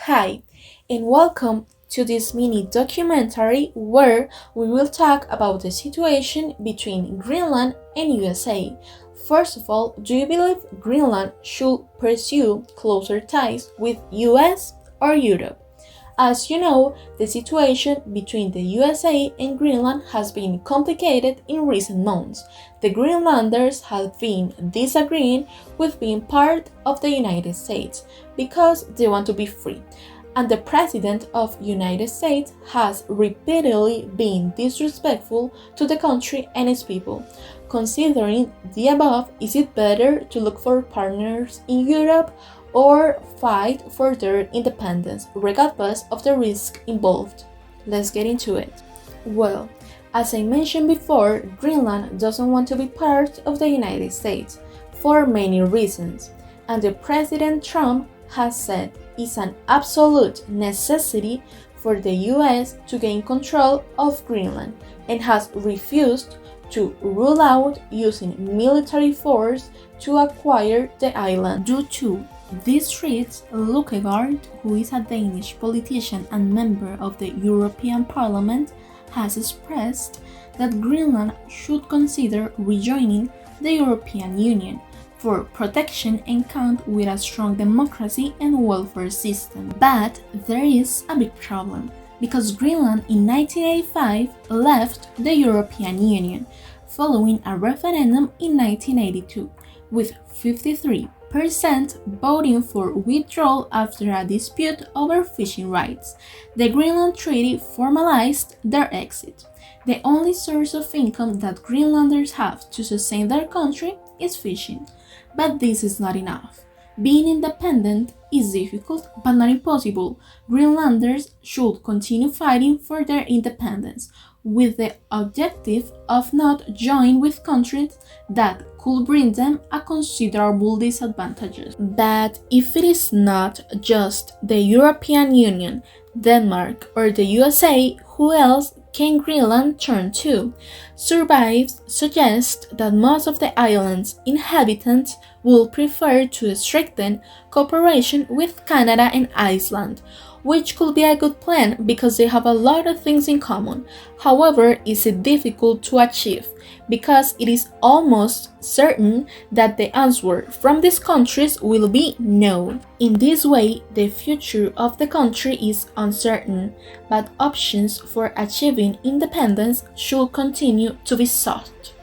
Hi, and welcome to this mini documentary where we will talk about the situation between Greenland and USA. First of all, do you believe Greenland should pursue closer ties with US or Europe? As you know, the situation between the USA and Greenland has been complicated in recent months. The Greenlanders have been disagreeing with being part of the United States because they want to be free. And the President of United States has repeatedly been disrespectful to the country and its people. Considering the above, is it better to look for partners in Europe or fight for their independence, regardless of the risk involved? Let's get into it. Well, as I mentioned before, Greenland doesn't want to be part of the United States for many reasons, and the President Trump has said it's an absolute necessity for the US to gain control of Greenland and has refused to rule out using military force to acquire the island. Due to this threat, Lukegaard, who is a Danish politician and member of the European Parliament, has expressed that Greenland should consider rejoining the European Union for protection and count with a strong democracy and welfare system. But there is a big problem, because Greenland in 1985 left the European Union following a referendum in 1982, with 53% voting for withdrawal after a dispute over fishing rights. The Greenland Treaty formalized their exit. The only source of income that Greenlanders have to sustain their country is fishing. But this is not enough. Being independent is difficult but not impossible. Greenlanders should continue fighting for their independence, with the objective of not joining with countries that could bring them a considerable disadvantages. But if it is not just the European Union, Denmark, or the USA, who else can Greenland turn to? Surveys suggest that most of the island's inhabitants will prefer to strengthen cooperation with Canada and Iceland, which could be a good plan because they have a lot of things in common. However, it's difficult to achieve because it is almost certain that the answer from these countries will be no. In this way, the future of the country is uncertain, but options for achieving independence should continue to be sought.